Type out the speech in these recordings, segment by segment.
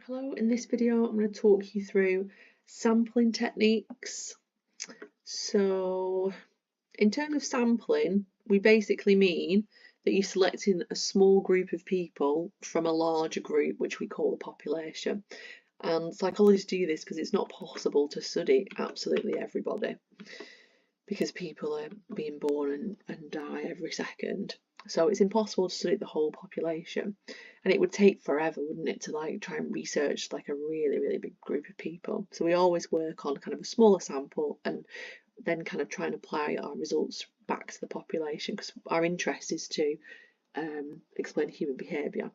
Hello, in this video I'm going to talk you through sampling techniques. So in terms of sampling, we basically mean that you're selecting a small group of people from a larger group, which we call the population. And psychologists do this because it's not possible to study absolutely everybody, because people are being born and die every second. So it's impossible to study the whole population, and it would take forever, wouldn't it, to try and research a really big group of people. So we always work on kind of a smaller sample and then kind of try and apply our results back to the population, because our interest is to explain human behaviour.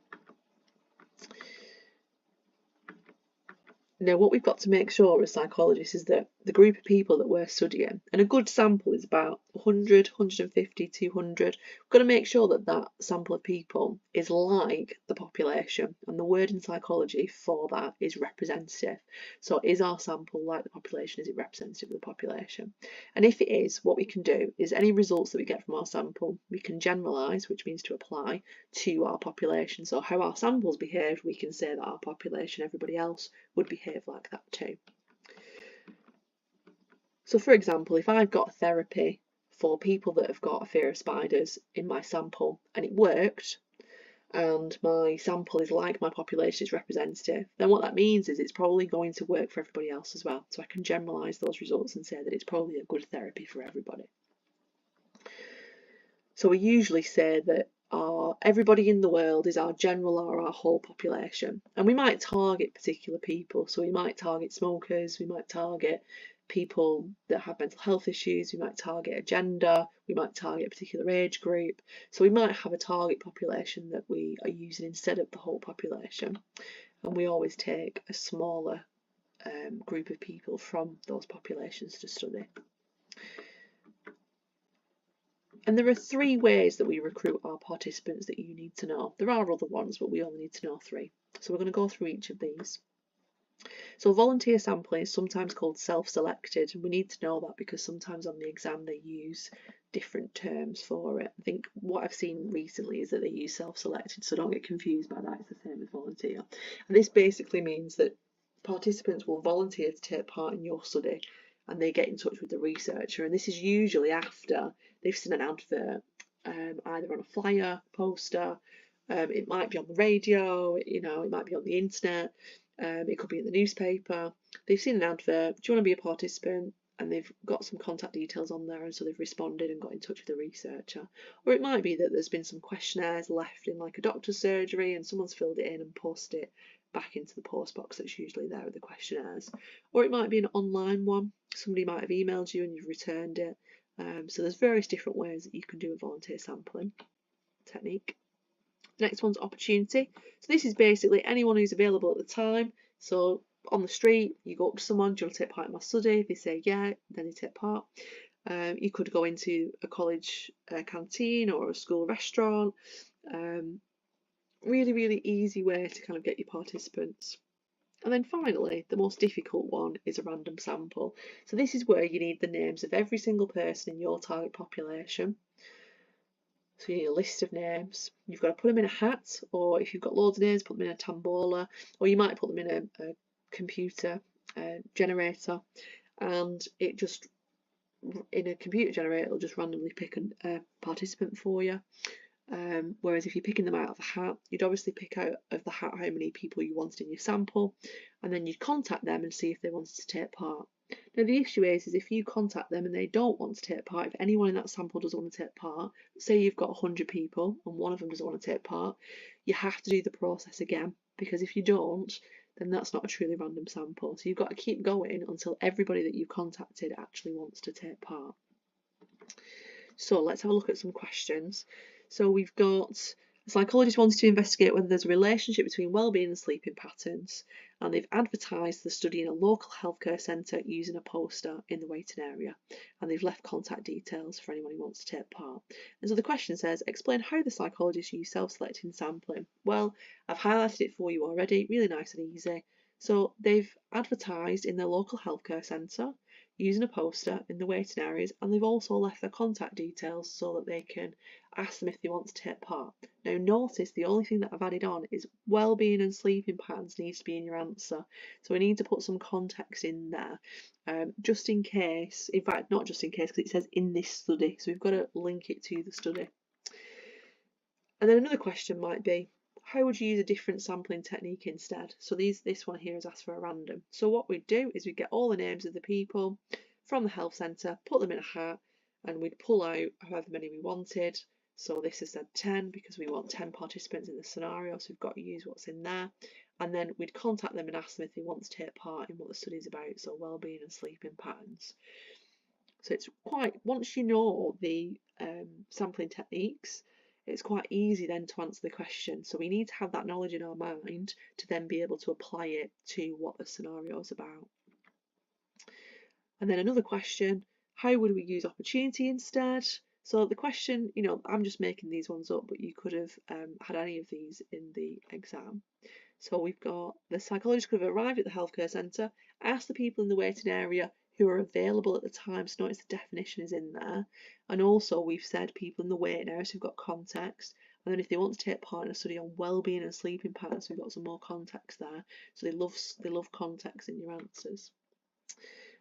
Now, what we've got to make sure as psychologists is that the group of people that we're studying, and a good sample is about 100, 150, 200, we've got to make sure that that sample of people is like the population, and the word in psychology for that is representative. So is our sample like the population? Is it representative of the population? And if it is, what we can do is any results that we get from our sample, we can generalise, which means to apply to our population. So how our samples behave, we can say that our population, everybody else, would behave like that too. So for example, if I've got therapy for people that have got a fear of spiders in my sample and it worked, and my sample is like my population is representative, then what that means is it's probably going to work for everybody else as well. So I can generalise those results and say that it's probably a good therapy for everybody. So we usually say that everybody in the world is our general or our whole population, and we might target particular people. So we might target smokers, we might target people that have mental health issues, we might target a gender, we might target a particular age group. So we might have a target population that we are using instead of the whole population, and we always take a smaller group of people from those populations to study. And there are three ways that we recruit our participants that you need to know. There are other ones, but we only need to know three. So we're going to go through each of these. So volunteer sampling is sometimes called self-selected, and we need to know that because sometimes on the exam they use different terms for it. I think what I've seen recently is that they use self-selected, so don't get confused by that, it's the same as volunteer. And this basically means that participants will volunteer to take part in your study, and they get in touch with the researcher, and this is usually after they've seen an advert, either on a flyer, poster, it might be on the radio, it might be on the internet, it could be in the newspaper. They've seen an advert, do you want to be a participant? And they've got some contact details on there, and so they've responded and got in touch with the researcher. Or it might be that there's been some questionnaires left in like a doctor's surgery and someone's filled it in and posted it back into the post box that's usually there with the questionnaires. Or it might be an online one. Somebody might have emailed you and you've returned it. So there's various different ways that you can do a volunteer sampling technique. The next one's opportunity. So this is basically anyone who's available at the time. So on the street, you go up to someone, do you want to take part in my study? They say yeah, then they take part. You could go into a college canteen or a school restaurant. Really easy way to kind of get your participants. And then finally, the most difficult one is a random sample. So this is where you need the names of every single person in your target population. So you need a list of names. You've got to put them in a hat, or if you've got loads of names, put them in a tombola, or you might put them in a computer generator, and it just, in a computer generator, it'll just randomly pick a participant for you. Whereas if you're picking them out of a hat, you'd obviously pick out of the hat how many people you wanted in your sample, and then you'd contact them and see if they wanted to take part. Now the issue is if you contact them and they don't want to take part, if anyone in that sample doesn't want to take part, say you've got 100 people and one of them doesn't want to take part, you have to do the process again, because if you don't, then that's not a truly random sample. So you've got to keep going until everybody that you've contacted actually wants to take part. So let's have a look at some questions. So we've got a psychologist wants to investigate whether there's a relationship between wellbeing and sleeping patterns, and they've advertised the study in a local healthcare centre using a poster in the waiting area, and they've left contact details for anyone who wants to take part. And so the question says, explain how the psychologist used self-selecting sampling. Well, I've highlighted it for you already, really nice and easy. So they've advertised in their local healthcare centre using a poster in the waiting areas, and they've also left their contact details so that they can ask them if they want to take part. Now notice the only thing that I've added on is well-being and sleeping patterns needs to be in your answer. So we need to put some context in there, just in case, in fact not just in case, because it says in this study, so we've got to link it to the study. And then another question might be, how would you use a different sampling technique instead? So this one here is asked for a random. So what we'd do is we'd get all the names of the people from the health centre, put them in a hat, and we'd pull out however many we wanted. So this has said 10 because we want 10 participants in the scenario, so we've got to use what's in there. And then we'd contact them and ask them if they want to take part in what the study's about, so wellbeing and sleeping patterns. So it's quite, once you know the sampling techniques, it's quite easy then to answer the question. So we need to have that knowledge in our mind to then be able to apply it to what the scenario is about. And then another question, how would we use opportunity instead? So the question, you know, I'm just making these ones up, but you could have had any of these in the exam. So we've got the psychologist could have arrived at the healthcare centre, asked the people in the waiting area who are available at the time, so notice the definition is in there. And also we've said people in the waiting area, so we've got context. And then if they want to take part in a study on wellbeing and sleeping patterns, we've got some more context there. So they love context in your answers.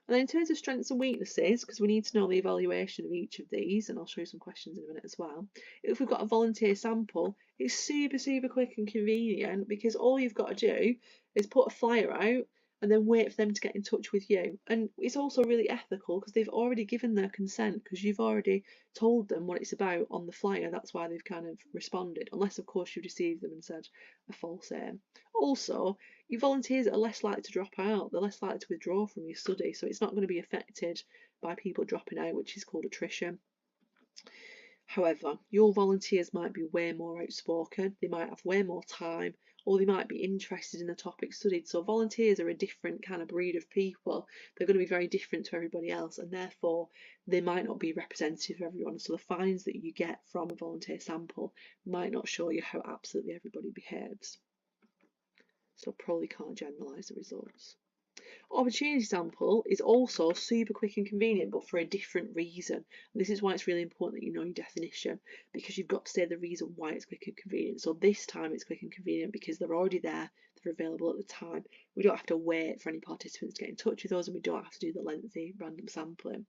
And then in terms of strengths and weaknesses, because we need to know the evaluation of each of these, and I'll show you some questions in a minute as well. If we've got a volunteer sample, it's super, super quick and convenient because all you've got to do is put a flyer out and then wait for them to get in touch with you. And it's also really ethical because they've already given their consent because you've already told them what it's about on the flyer. That's why they've kind of responded, unless of course you deceived them and said a false aim. Also, your volunteers are less likely to drop out, they're less likely to withdraw from your study, so it's not going to be affected by people dropping out, which is called attrition. However, your volunteers might be way more outspoken, they might have way more time, or they might be interested in the topic studied. So volunteers are a different kind of breed of people. They're going to be very different to everybody else, and therefore they might not be representative of everyone. So the findings that you get from a volunteer sample might not show you how absolutely everybody behaves. So probably can't generalise the results. Opportunity sample is also super quick and convenient, but for a different reason. And this is why it's really important that you know your definition, because you've got to say the reason why it's quick and convenient. So this time it's quick and convenient because they're already there, they're available at the time. We don't have to wait for any participants to get in touch with us, and we don't have to do the lengthy random sampling.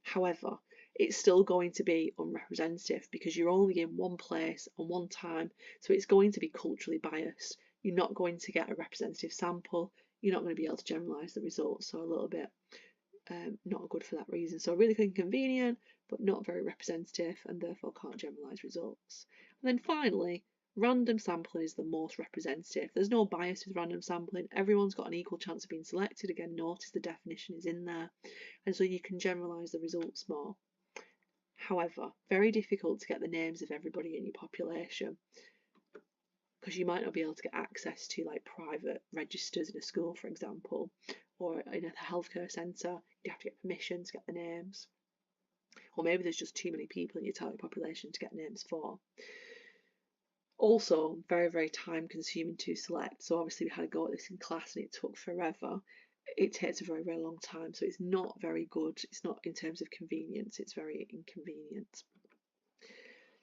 However, it's still going to be unrepresentative because you're only in one place and one time, so it's going to be culturally biased. You're not going to get a representative sample. You're not going to be able to generalise the results, so a little bit not good for that reason. So really quick and convenient, but not very representative, and therefore can't generalise results. And then finally, random sampling is the most representative. There's no bias with random sampling. Everyone's got an equal chance of being selected. Again, notice the definition is in there, and so you can generalise the results more. However, very difficult to get the names of everybody in your population, because you might not be able to get access to like private registers in a school, for example, or in a healthcare centre. You have to get permission to get the names, or maybe there's just too many people in your target population to get names for. Also, very, very time consuming to select. So obviously we had to go at this in class and it took forever. It takes a very, very long time, so it's not very good. It's not in terms of convenience, it's very inconvenient.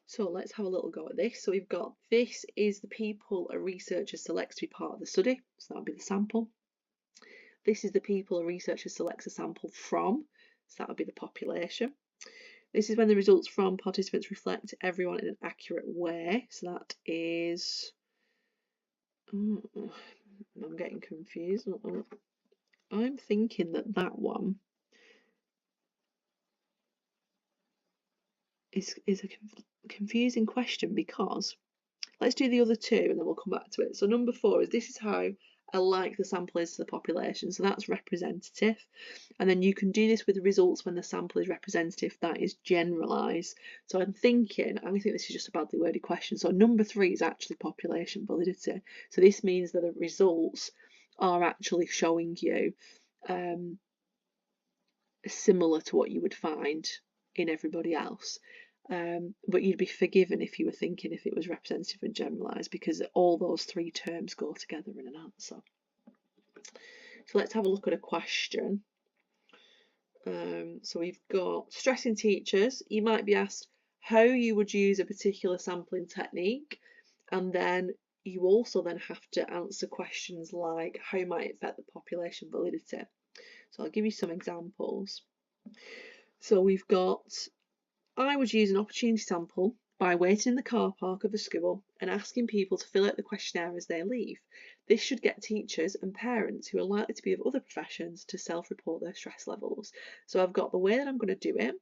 So let's have a little go at this. So we've got, this is the people a researcher selects to be part of the study. So that would be the sample. This is the people a researcher selects a sample from. So that would be the population. This is when the results from participants reflect everyone in an accurate way. So that is, I'm getting confused. I'm thinking that one is a confusing question, because let's do the other two and then we'll come back to it. So number 4 is, this is how alike the sample is to the population. So that's representative. And then you can do this with the results when the sample is representative, that is generalised. So I think this is just a badly worded question. So number 3 is actually population validity. So this means that the results are actually showing you similar to what you would find in everybody else. But you'd be forgiven if you were thinking if it was representative and generalised, because all those 3 terms go together in an answer. So let's have a look at a question. So we've got stressing teachers. You might be asked how you would use a particular sampling technique, and then you also then have to answer questions like how might it affect the population validity. So I'll give you some examples. So we've got, I would use an opportunity sample by waiting in the car park of a school and asking people to fill out the questionnaire as they leave. This should get teachers and parents who are likely to be of other professions to self-report their stress levels. So I've got the way that I'm going to do it,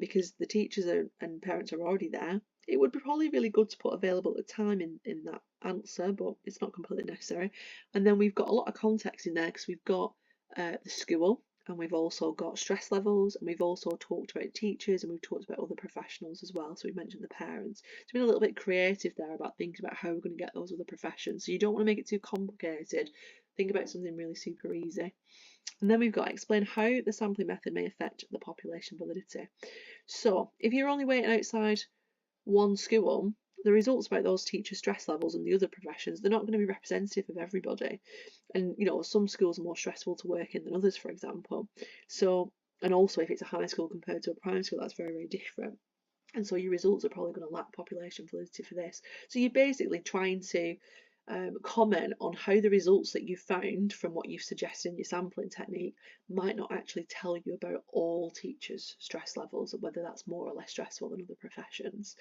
because the teachers and parents are already there. It would be probably really good to put available at the time in that answer, but it's not completely necessary. And then we've got a lot of context in there because we've got the school, and we've also got stress levels, and we've also talked about teachers, and we've talked about other professionals as well. So we've mentioned the parents. It's been a little bit creative there about thinking about how we're going to get those other professions. So you don't want to make it too complicated. Think about something really super easy. And then we've got to explain how the sampling method may affect the population validity. So if you're only waiting outside one school, the results about those teachers' stress levels and the other professions, they're not going to be representative of everybody. And some schools are more stressful to work in than others, for example. So, and also if it's a high school compared to a primary school, that's very, very different. And so your results are probably going to lack population validity for this. So you're basically trying to comment on how the results that you found from what you've suggested in your sampling technique might not actually tell you about all teachers' stress levels, or whether that's more or less stressful than other professions.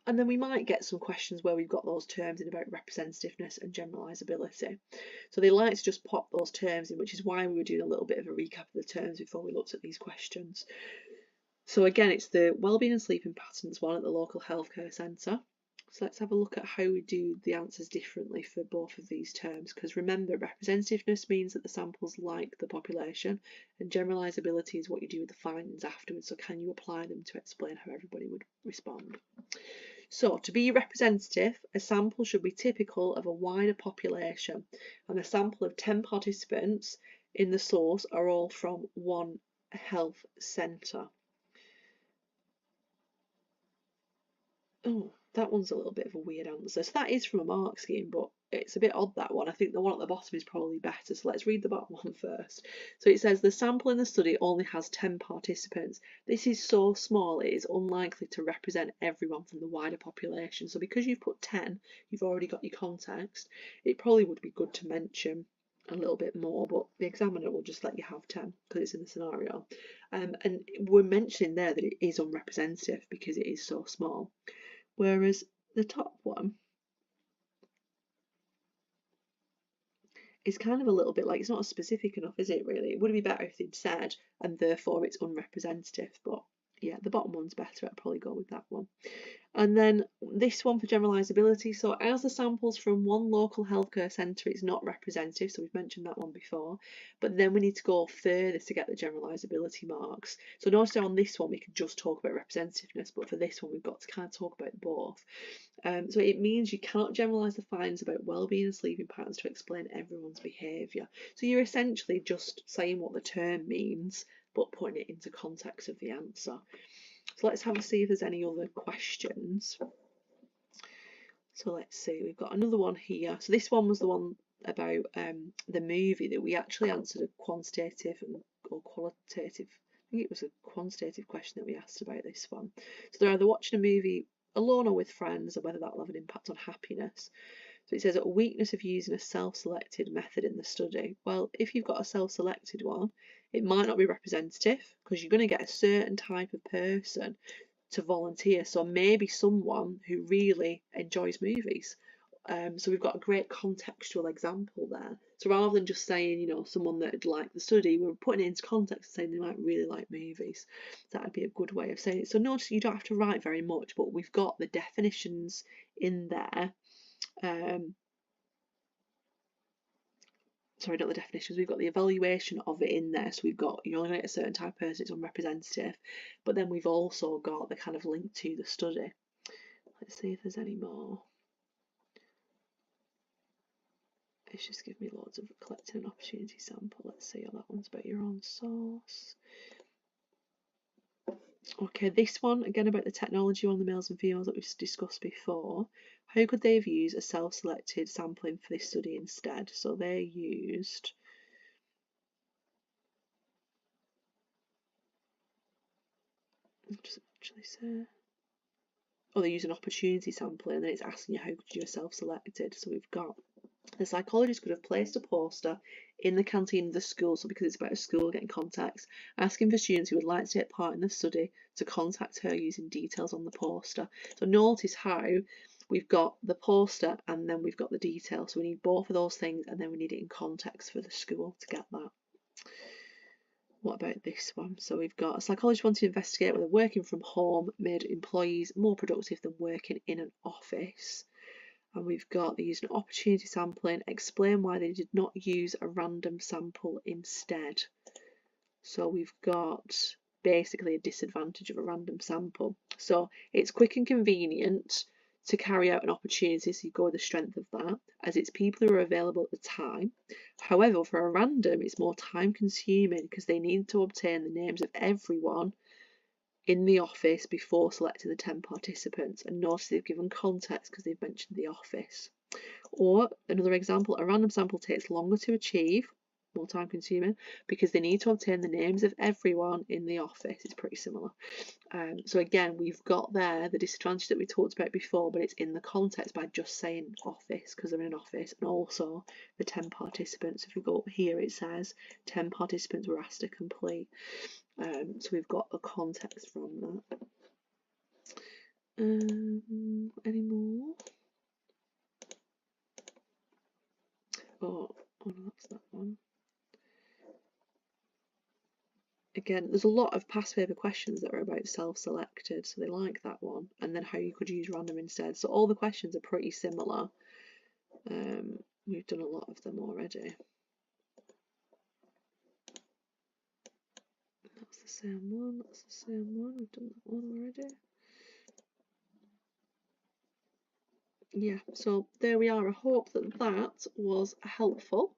And then we might get some questions where we've got those terms in about representativeness and generalisability. So they like to just pop those terms in, which is why we were doing a little bit of a recap of the terms before we looked at these questions. So again, it's the wellbeing and sleeping patterns one at the local healthcare centre. So let's have a look at how we do the answers differently for both of these terms, because remember, representativeness means that the sample's like the population, and generalisability is what you do with the findings afterwards. So can you apply them to explain how everybody would respond? So to be representative, a sample should be typical of a wider population, and a sample of 10 participants in the source are all from one health centre. Oh, that one's a little bit of a weird answer. So that is from a mark scheme, but it's a bit odd, that one. I think the one at the bottom is probably better. So let's read the bottom one first. So it says the sample in the study only has 10 participants. This is so small it is unlikely to represent everyone from the wider population. So because you've put 10, you've already got your context. It probably would be good to mention a little bit more, but the examiner will just let you have 10 because it's in the scenario. And we're mentioning there that it is unrepresentative because it is so small. Whereas the top one is kind of a little bit like, it's not specific enough, is it really? It would be better if they'd said, and therefore it's unrepresentative, but yeah, the bottom one's better. I'd probably go with that one. And then this one for generalisability. So as the samples from one local healthcare centre, it's not representative. So we've mentioned that one before. But then we need to go further to get the generalisability marks. So notice on this one, we can just talk about representativeness. But for this one, we've got to kind of talk about both. So it means you cannot generalise the findings about wellbeing and sleeping patterns to explain everyone's behaviour. So you're essentially just saying what the term means, but putting it into context of the answer. So let's have a see if there's any other questions. So let's see, we've got another one here. So this one was the one about the movie that we actually answered a quantitative or qualitative. I think it was a quantitative question that we asked about this one. So they're either watching a movie alone or with friends, or whether that will have an impact on happiness. So it says a weakness of using a self-selected method in the study. Well, if you've got a self-selected one, it might not be representative because you're going to get a certain type of person to volunteer. So maybe someone who really enjoys movies. So we've got a great contextual example there. So rather than just saying, someone that would like the study, we're putting it into context and saying they might really like movies. That would be a good way of saying it. So notice you don't have to write very much, but we've got the definitions in there. Sorry, not the definitions, we've got the evaluation of it in there. So we've got, you're only going to get a certain type of person, it's unrepresentative, but then we've also got the kind of link to the study. Let's see if there's any more. It's just giving me loads of collecting an opportunity sample. Let's see how that one's about your own source. Okay, this one, again about the technology on the males and females that we've discussed before. How could they have used a self-selected sampling for this study instead? So they used what does it actually say? Oh, they use an opportunity sampling, and then it's asking you how could you have self-selected. So we've got the psychologist could have placed a poster in the canteen of the school, so because it's about a school, getting context, asking for students who would like to take part in the study to contact her using details on the poster. So notice how we've got the poster and then we've got the details. So we need both of those things, and then we need it in context for the school to get that. What about this one? So we've got a psychologist wanting to investigate whether working from home made employees more productive than working in an office. And we've got they used an opportunity sampling, explain why they did not use a random sample instead. So we've got basically a disadvantage of a random sample. So it's quick and convenient to carry out an opportunity, so you go with the strength of that, as it's people who are available at the time. However, for a random, it's more time consuming because they need to obtain the names of everyone in the office before selecting the 10 participants, and notice they've given context because they've mentioned the office. Or another example, a random sample takes longer to achieve, more time consuming, because they need to obtain the names of everyone in the office. It's pretty similar. So again, we've got there the disadvantage that we talked about before, but it's in the context by just saying office because they're in an office, and also the 10 participants. If we go up here, it says 10 participants were asked to complete. So we've got a context from that. Any more? Oh no, that's that one. Again, there's a lot of past paper questions that are about self-selected, so they like that one, and then how you could use random instead. So all the questions are pretty similar. We've done a lot of them already. That's the same one, that's the same one, we've done that one already. Yeah, so there we are. I hope that that was helpful.